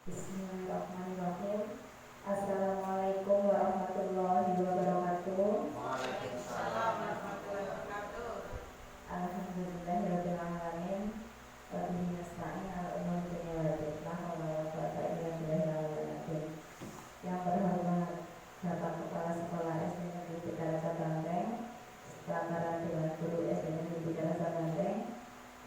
Bismillahirrahmanirrahim. Assalamualaikum warahmatullahi wabarakatuh. Waalaikumsalam warahmatullahi wabarakatuh. Alhamdulillahirabbil alamin. Wa bihi nasta'in 'ala umuri dunya wal akhirah. Wa la quwwata illa billah. Yang berhormat Bapak Kepala Sekolah SD Negeri 3 Rasa Banteng, pelataran Dewan Guru SD Negeri 3 Rasa Banteng,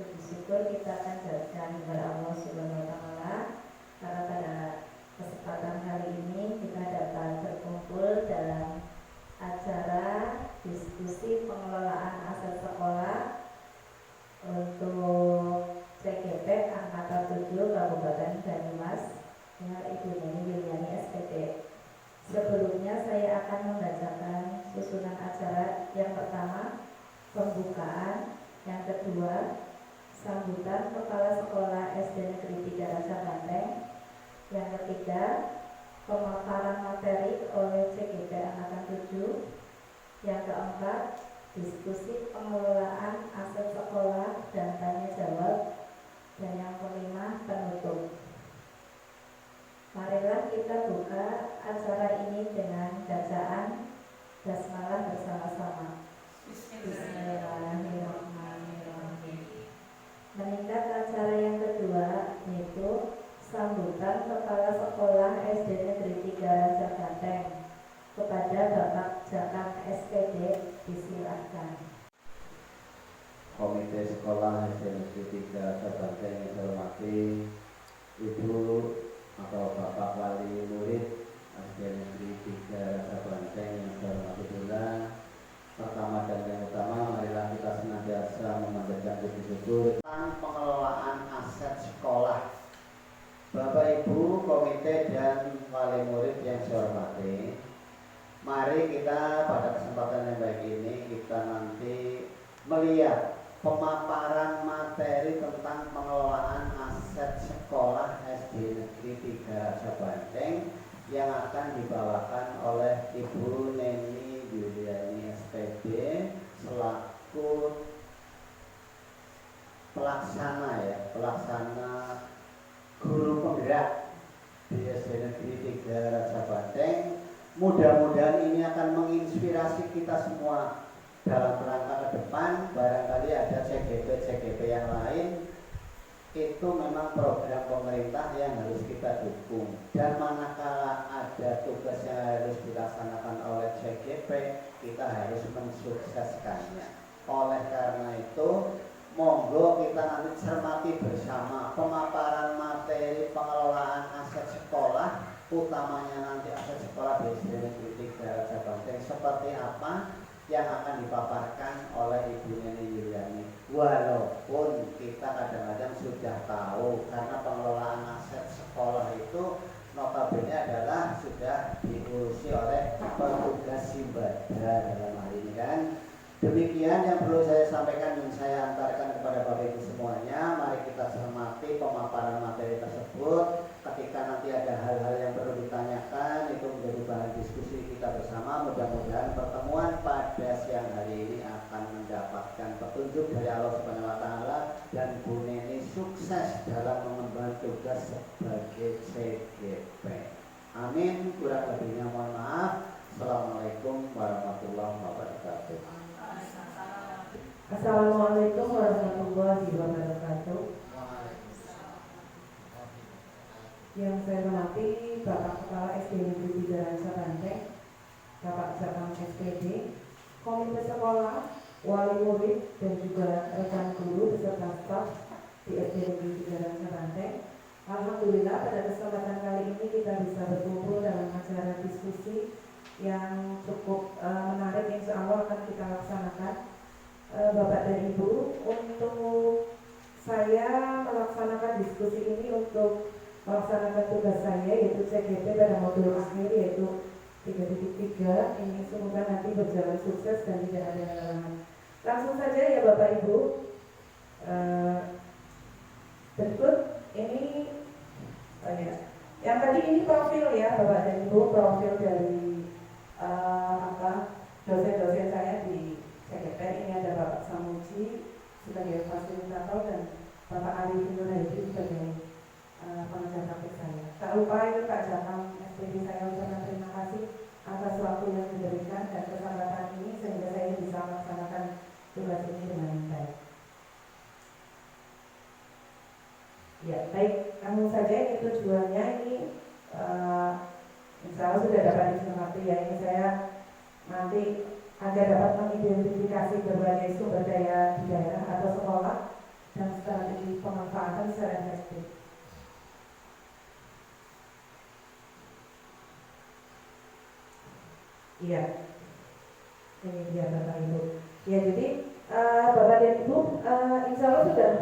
puji syukur kita akan jadikan kepada Allah Subhanahu wa Ta'ala karena pada kesempatan kali ini kita dapat berkumpul dalam acara diskusi pengelolaan aset sekolah untuk CGP Angkatan 7 Kabupaten Banyumas dengan Ibu Neni Yuliani SPD. Sebelumnya saya akan membacakan susunan acara. Yang pertama, pembukaan. Yang kedua, sambutan Kepala Sekolah SD Negeri 3 Rasa Banteng. Yang ketiga, pemaparan materi oleh CGP Angkatan 7. Yang keempat, diskusi pengelolaan aset sekolah dan tanya jawab. Dan yang kelima, penutup. Marilah kita buka acara ini dengan bacaan basmalah bersama-sama. Bismillahirrahmanirrahim. Meningkat acara yang kedua, yaitu sambutan Kepala Sekolah SD Negeri 3 Rasa Banteng. Kepada Bapak Jakam SPD, disilahkan. Komite Sekolah SD Negeri 3 Rasa Banteng yang saya hormati Ibu atau Bapak Wali Murid SD Negeri 3 Rasa Banteng yang saya hormati pula. Pertama dan yang utama, marilah kita senantiasa memanjatkan puji syukur tentang pengelolaan aset sekolah. Bapak Ibu komite dan wali murid yang saya hormati, mari kita pada kesempatan yang baik ini kita nanti melihat pemaparan materi tentang pengelolaan aset sekolah SD Negeri 3 Rasa Banteng yang akan dibawakan oleh Ibu Neni Yuliani SPD selaku pelaksana guru penggerak di SD Negeri 3 Rasa Banteng. Mudah-mudahan ini akan menginspirasi kita semua dalam rangka ke depan. Barangkali ada CGP yang lain, itu memang program pemerintah yang harus kita dukung. Dan manakala ada tugas yang harus dilaksanakan oleh CGP, kita harus mensukseskannya. Oleh karena itu, monggo kita nanti cermati bersama pemaparan materi pengelolaan aset sekolah, utamanya nanti aset sekolah di SD Negeri 3 Rasa Banteng seperti apa yang akan dipaparkan oleh Ibu Neni Yuliani. Walaupun kita kadang-kadang sudah tahu karena pengelolaan aset sekolah itu notabene adalah sudah diurusi oleh petugas Simbada dalam hal ini kan. Demikian yang perlu saya sampaikan dan saya antarkan kepada Bapak Ibu semuanya. Mari kita cermati pemaparan materi tersebut. Ketika nanti ada hal-hal yang perlu ditanyakan, itu menjadi bahan diskusi kita bersama. Mudah-mudahan pertemuan pada siang hari ini akan mendapatkan petunjuk dari Allah Subhanahu wa Ta'ala dan Bu Neni sukses dalam mengemban tugas sebagai CGP. Amin. Kurang lebihnya mohon maaf. Assalamualaikum warahmatullahi wabarakatuh. Assalamualaikum warahmatullahi wabarakatuh. Yang saya hormati Bapak Kepala SD Negeri 3 Rasa Banteng, Bapak Jakam SPD, komite sekolah, wali murid dan juga rekan guru beserta staf di SD Negeri 3 Rasa Banteng. Alhamdulillah pada kesempatan kali ini kita bisa berkumpul dalam acara diskusi yang cukup menarik, insya Allah akan kita laksanakan. Bapak dan Ibu, untuk saya melaksanakan diskusi ini untuk melaksanakan tugas saya yaitu CGP pada modul sendiri yaitu 3.3. Ini semoga nanti berjalan sukses dan tidak ada halangan. Langsung saja ya Bapak Ibu, berikut ini yang tadi ini profil ya Bapak dan Ibu, profil dari dosen-dosen saya di CGP. Ini ada Bapak Samuji sebagai fasilitator dan Bapak Arifin Nurhadi sebagai pengajar praktik saya. Tak lupa ini Pak Jakam SPD, saya ucapkan terima kasih atas waktu yang diberikan dan kesempatan ini sehingga saya bisa melaksanakan tugas ini dengan baik. Ya, baik, langsung saja ini tujuannya ini insya Allah sudah dapat dicermati ya, ini saya nanti agar dapat mengidentifikasi berbagai sumber daya di daerah atau sekolah dan strategi pemanfaatan secara efektif. Iya, ini dia Bapak Ibu. Ya, jadi Bapak dan Ibu insya Allah sudah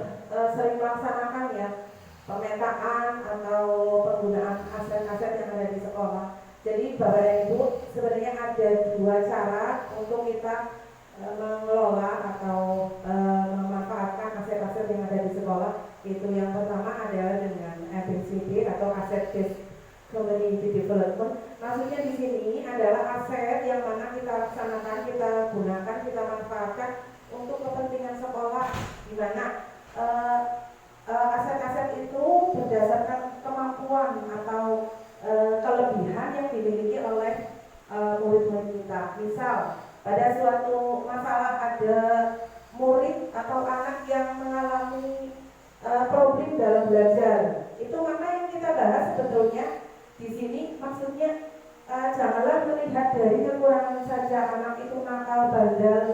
sering melaksanakan ya pemetaan atau penggunaan aset-aset yang ada di sekolah. Jadi Bapak dan Ibu sebenarnya ada dua cara untuk kita mengelola atau memanfaatkan aset-aset yang ada di sekolah. Itu yang pertama adalah dengan ABCD atau Asset Based Community Development. Maksudnya di sini adalah aset yang mana kita laksanakan, kita gunakan, kita manfaatkan untuk kepentingan sekolah, di mana aset-aset itu berdasarkan kemampuan atau kelebihan yang dimiliki oleh murid-murid kita. Misal, pada suatu masalah ada murid atau anak yang mengalami problem dalam belajar, itu maka yang kita bahas sebetulnya di sini maksudnya janganlah melihat dari kekurangan saja, anak itu nakal, bandel,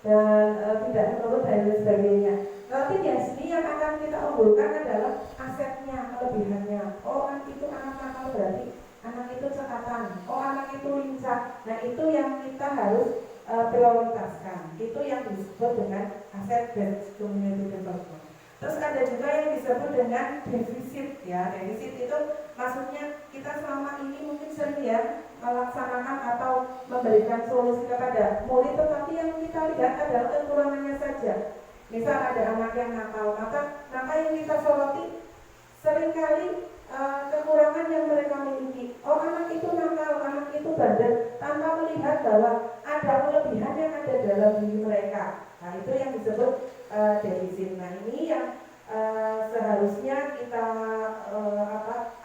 dan tidak menurut dan sebagainya. Tapi di sini yang akan kita unggulkan adalah asetnya, kelebihannya. Oh, anak itu anak nakal berarti anak itu cekatan. Oh, anak itu lincah. Nah, itu yang kita harus prioritaskan. Itu yang disebut dengan aset based community development. Terus ada juga yang disebut dengan defisit ya. Defisit itu maksudnya kita selama ini mungkin sering ya melaksanakan atau memberikan solusi kepada murid, tetapi yang kita lihat adalah kekurangannya saja. Misal ada anak yang nakal, maka yang kita soroti seringkali kekurangan yang mereka miliki. Oh, anak itu nakal, anak itu bandel, tanpa melihat bahwa ada kelebihan yang ada dalam diri mereka. Nah, itu yang disebut defisit. Nah, ini yang seharusnya kita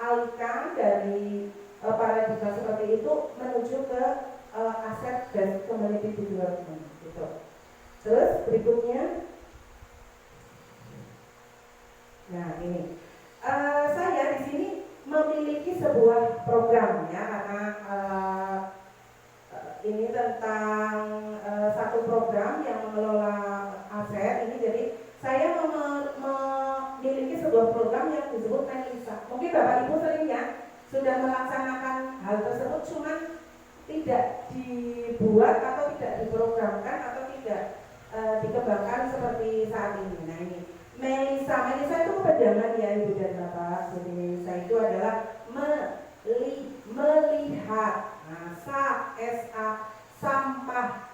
alihkan dari paradigma seperti itu menuju ke aset based community development gitu. Terus berikutnya, nah ini saya di sini memiliki sebuah program ya, karena ini tentang satu program yang mengelola aset ini. Jadi saya memiliki sebuah program yang disebut Melisa. Mungkin Bapak Ibu seringnya sudah melaksanakan hal tersebut, cuman tidak dibuat atau tidak diprogramkan atau tidak dikembangkan seperti saat ini. Nah, ini Melisa itu kepanjangan ya Ibu dan Bapak. Jadi Melisa itu adalah melihat. Nah, SA, sampah,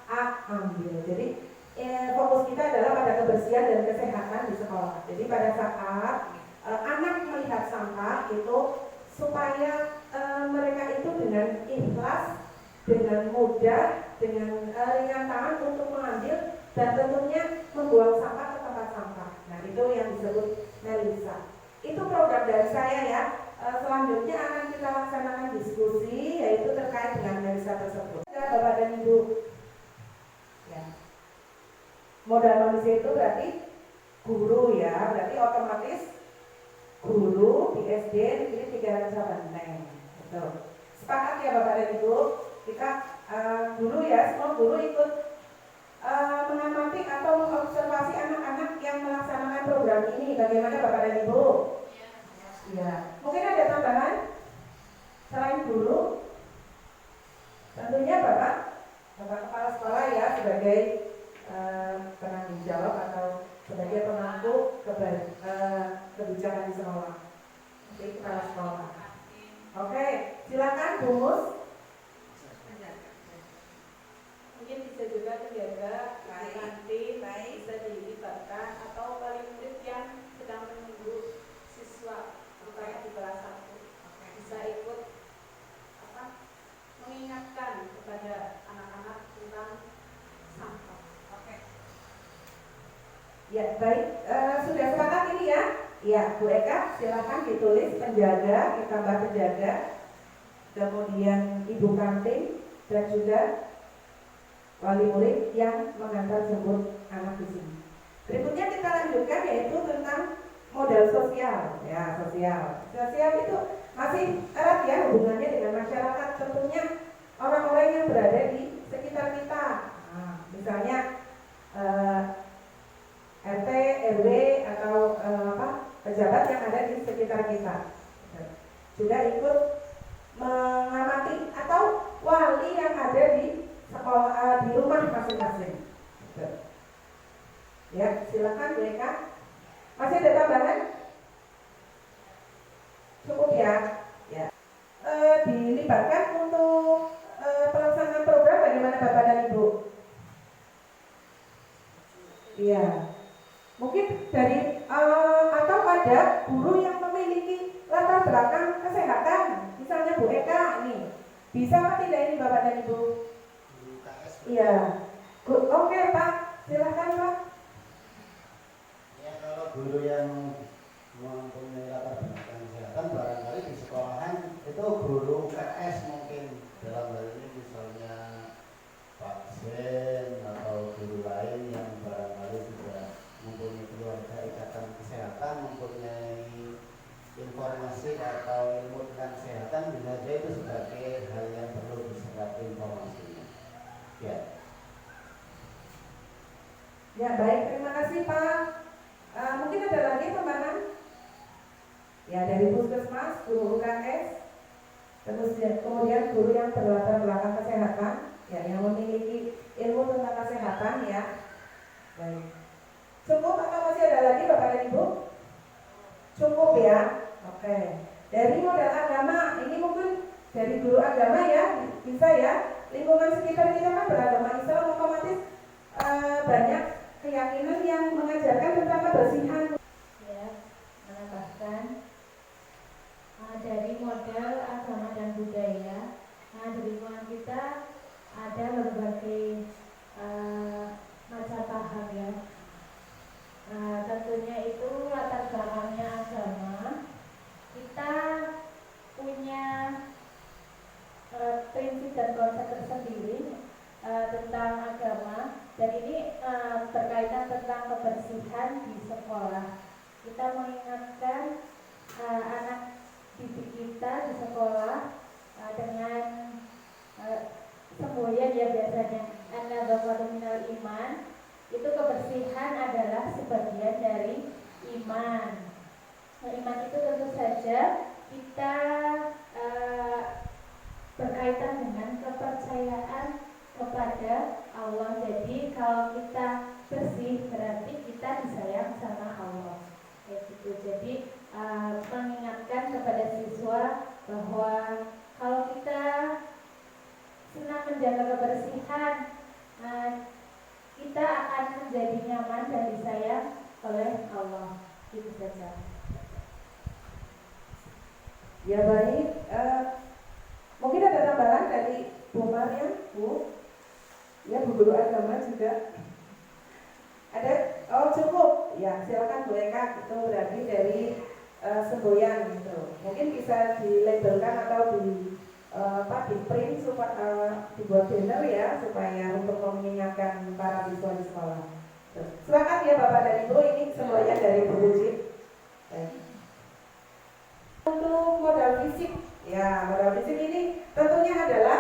ambil. Jadi fokus kita adalah pada kebersihan dan kesehatan di sekolah. Jadi pada saat anak melihat sampah itu supaya mereka itu dengan ikhlas, dengan mudah, dengan ringan tangan untuk mengambil dan tentunya membuang sampah ke tempat sampah. Nah, itu yang disebut Melisa. Itu program dari saya ya. Selanjutnya akan kita laksanakan diskusi yaitu terkait dengan Melisa tersebut. Bapak dan Ibu, ya. Modal manusia itu berarti guru ya, berarti otomatis guru di SD Negeri 3 Ranca Banteng. Betul. Sepakat ya Bapak dan Ibu? Kita guru ya, semua guru ikut mengamati atau mengobservasi anak-anak yang melaksanakan program ini. Bagaimana Bapak dan Ibu? Ya. Mungkin ada tambahan selain guru? Tentunya Bapak Kepala Sekolah ya sebagai penanggung jawab atau sebagai pemangku kebijakan di sekolah. Oke, Kepala Sekolah. Oke, silakan Bu Mus. Mungkin bisa juga penjaga kantin, bisa dilibatkan atau wali murid yang sedang menunggu siswa supaya di kelas 1 bisa ikut mengingatkan kepada anak-anak tentang sampah. Ya, baik. Sudah sepakat ini ya. Ya, Bu Eka silakan ditulis penjaga, ditambah penjaga, kemudian ibu kantin dan juga wali murid yang mengantar jemput anak di sini. Berikutnya kita lanjutkan yaitu tentang modal sosial. Ya, sosial itu masih erat ya hubungannya dengan masyarakat, tentunya orang-orang yang berada di sekitar kita. Nah, misalnya RT, RW atau pejabat yang ada di sekitar kita juga ikut mengamati, atau wali yang ada di sekolah, di rumah masing-masing. Ya, silakan mereka. Masih ada tambahan? Cukup ya. Ya. Dilibatkan untuk pelaksanaan program bagaimana Bapak dan Ibu? Iya. Mungkin dari atau ada guru yang memiliki latar belakang kesehatan, misalnya Bu Eka nih, bisa apa tidak ini Bapak dan Ibu? Iya. Oke Pak, silakan Pak. Ya, kalau guru yang mempunyai latar belakang kesehatan barangkali di sekolahan itu guru UKS mungkin, dalam hal ini misalnya Pak Sen atau guru lain yang barangkali juga mempunyai keluarga ikatan kesehatan, mempunyai informasi atau ilmu tentang kesehatan, bisa saja itu sebagai hal yang perlu diserap informasinya. Ya. Ya baik, terima kasih Pak. Mungkin ada lagi tambahan? Ya, dari puskesmas, guru UKS, kemudian guru yang berlatar belakang kesehatan, ya, yang memiliki ilmu tentang kesehatan, ya. Baik. Cukup atau masih ada lagi Bapak dan Ibu? Cukup ya. Oke. Dari modal agama, ini mungkin dari guru agama ya, bisa ya. Lingkungan sekitar kita kan beragama Islam, otomatis banyak keyakinan yang mengajarkan tentang kebersihan. Ya, menambahkan dari model agama dan budaya. Nah, di lingkungan kita ada berbagai macam paham ya. Tentunya itu latar belakangnya agama. Kita punya prinsip dan konsep tersendiri tentang agama, dan ini berkaitan tentang kebersihan di sekolah. Kita mengingatkan anak didik kita di sekolah dengan semboyan ya, biasanya an-nadhafatu minal iman. Itu kebersihan adalah sebagian dari iman. Nah, iman itu tentu saja kita berkaitan dengan kepercayaan kepada Allah. Jadi kalau kita bersih berarti kita disayang sama Allah. Kayak gitu. Jadi mengingatkan kepada siswa bahwa kalau kita senang menjaga kebersihan, kita akan menjadi nyaman dan disayang oleh Allah. Itu saja. Ya baik, mungkin ada tambahan dari Bu Maryam, Bu. Ya, Bu Guru Agama juga. Ada? Oh cukup. Ya silakan Bu Eka, itu berarti dari semboyan gitu. Mungkin bisa dilabelkan atau di print supaya dibuat banner ya, supaya untuk mengingatkan para siswa di sekolah. Silakan ya Bapak dan Ibu, ini semboyan dari Bu Uci. Untuk modal fisik, ya modal fisik ini tentunya adalah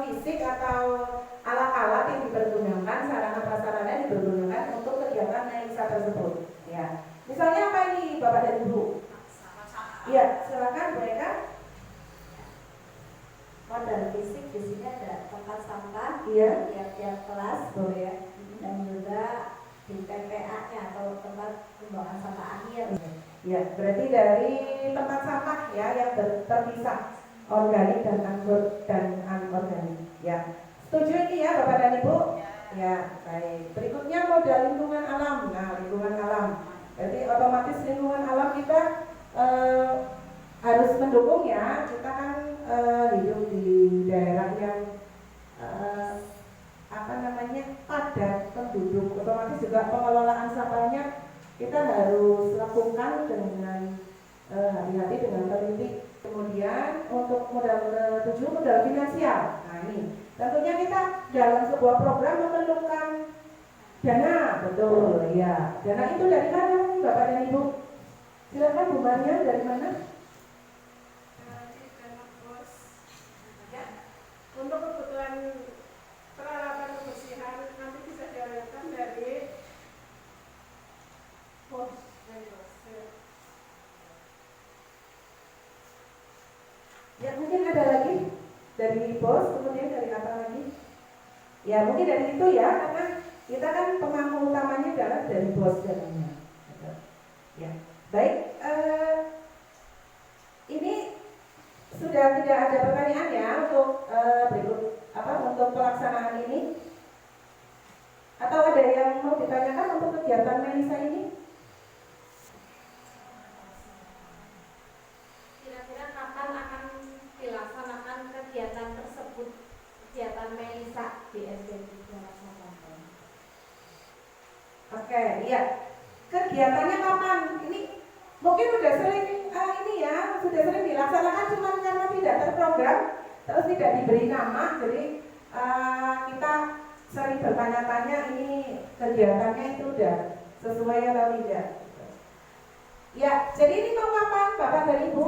fisik atau alat-alat yang dipergunakan, sarana-prasarana yang dipergunakan untuk kegiatan medisa tersebut. Ya, misalnya apa ini Bapak dan Ibu? Iya, silakan Bu Eka. Modal fisik di sini ada tempat sampah, Iya. tiap-tiap kelas, Boleh ya. dan juga di TPA-nya atau tempat pembuangan sampah akhir. Ya, berarti dari tempat sampah ya yang terpisah, organik dan anorganik. Ya, setuju ini ya Bapak dan Ibu? Ya, baik. Berikutnya modal lingkungan alam. Nah, lingkungan alam. Jadi otomatis lingkungan alam kita harus mendukung ya. Kita kan hidup di daerah yang padat penduduk. Otomatis juga pengelolaan sampahnya kita harus lakukan dengan hati-hati dengan teliti. Kemudian untuk modal ke-7 modal finansial. Nah ini tentunya kita dalam sebuah program memerlukan dana, betul ya. Dana itu dari mana Bapak dan Ibu? Silakan Bu Maria, dari mana? Untuk kebutuhan peralatan kebersihan nanti bisa dialirkan dari pos. Ya mungkin ada lagi dari bos, kemudian dari apa lagi? Ya mungkin dari itu ya, karena kita kan pemangku utamanya adalah dari bos dananya. Ya baik, ini sudah tidak ada pertanyaan ya untuk berikut untuk pelaksanaan ini, atau ada yang mau ditanyakan untuk kegiatan Melisa ini? Kira-kira kapan akan dilaksanakan kegiatan tersebut, kegiatan Melisa di SDN Darajat Banten? Oke, iya. Kegiatannya kapan? Ini mungkin sudah sering sudah sering dilaksanakan, cuma karena tidak terprogram, terus tidak diberi nama, jadi kita sering bertanya-tanya ini kegiatannya itu sudah sesuai atau tidak. Ya, jadi ini mau kapan Bapak dan Ibu?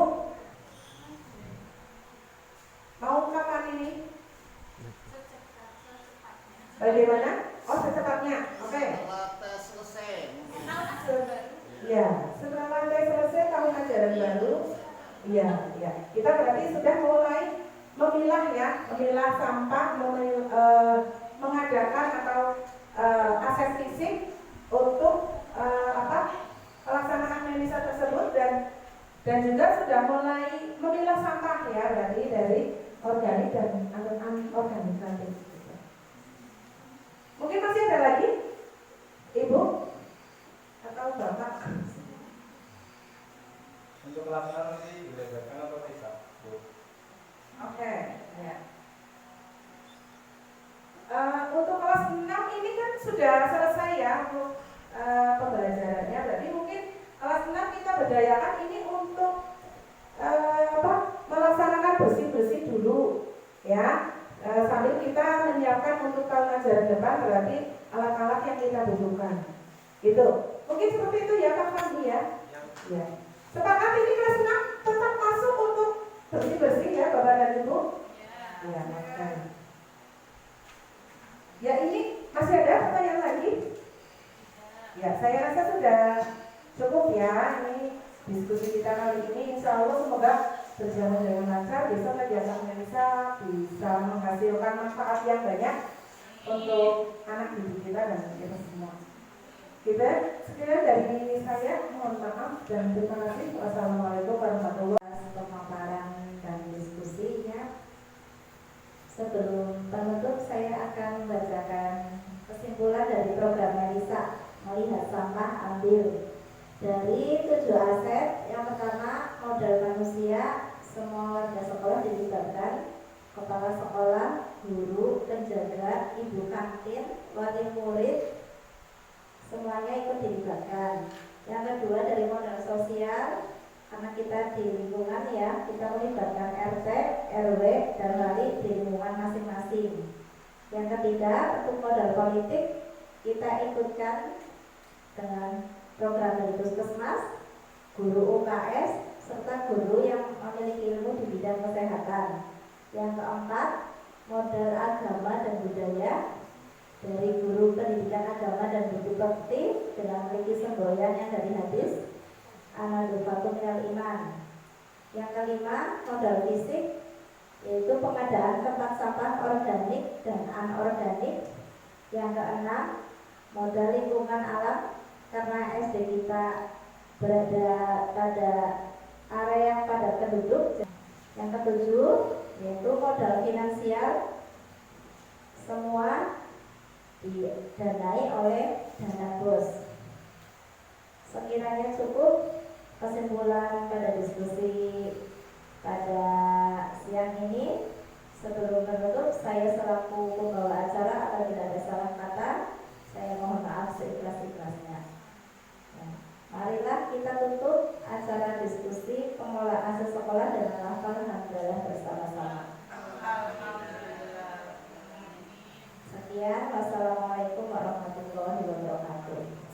Mau kapan ini? Bagaimana? Oh secepatnya, oke. Setelah tes selesai. Ya, setelah tes selesai tahun ajaran baru. Iya. Kita berarti sudah mulai memilah sampah, mengadakan atau ases fisik untuk pelaksanaan Melisa tersebut dan juga sudah mulai memilah sampah ya, berarti dari organik dan anorganik nanti. Mungkin masih ada lagi, Ibu atau Bapak? Untuk pelaksanaan nanti dilebarkan atau tidak, Bu? Oke, ya. Untuk kelas 6 ini kan sudah selesai ya untuk pembelajarannya. Berarti mungkin kelas 6 kita berdayakan ini untuk melaksanakan bersih-bersih dulu ya. Sambil kita menyiapkan untuk tahun ajaran depan, berarti alat-alat yang kita butuhkan. Gitu. Mungkin seperti itu ya Kak Fandi ya. Ya. Sepakat ini kelas 6 tetap masuk untuk bersih-bersih ya Bapak dan Ibu? Ya, makan. Ya ini masih ada pertanyaan lagi? Ya, saya rasa sudah cukup ya. Ini diskusi kita kali ini. Insya Allah semoga berjalan dengan lancar. Besok kegiatan Melisa bisa menghasilkan manfaat yang banyak untuk anak didik kita dan kita semua. Sekian dari saya, mohon maaf dan terima kasih. Wassalamualaikum warahmatullahi wabarakatuh. Pemaparan dan diskusinya. Sebelum penutup, saya akan membacakan kesimpulan dari program Melisa melihat sampah ambil. Dari 7 aset, yang pertama modal manusia, semua warga sekolah dilibatkan, kepala sekolah, guru, penjaga, ibu kantin, wali murid, semuanya ikut dilibatkan. Yang kedua dari modal sosial, karena kita di lingkungan ya, kita melibatkan RT, RW, dan wali di lingkungan masing-masing. Yang ketiga untuk modal politik, kita ikutkan dengan program dari Puskesmas, guru UKS, serta guru yang memiliki ilmu di bidang kesehatan. Yang keempat modal agama dan budaya, dari guru pendidikan agama dan budi pekerti dengan memiliki semboyan yang dari hadis An-Nadhafatu minal iman. Yang kelima modal fisik, yaitu pengadaan tempat sampah organik dan anorganik. Yang keenam modal lingkungan alam, karena SD kita berada pada area yang padat penduduk. Yang ketujuh yaitu modal finansial, semua didanai oleh dana bos. Sekiranya cukup kesimpulan pada diskusi pada siang ini. Sebelum menutup, saya selaku pembawa acara, apabila ada salah kata, saya mohon maaf seikhlas-ikhlasnya. Ya. menutup acara diskusi pengelolaan sekolah dengan lafal hamdalah bersama-sama. Sekian, wassalamualaikum warahmatullahi wabarakatuh.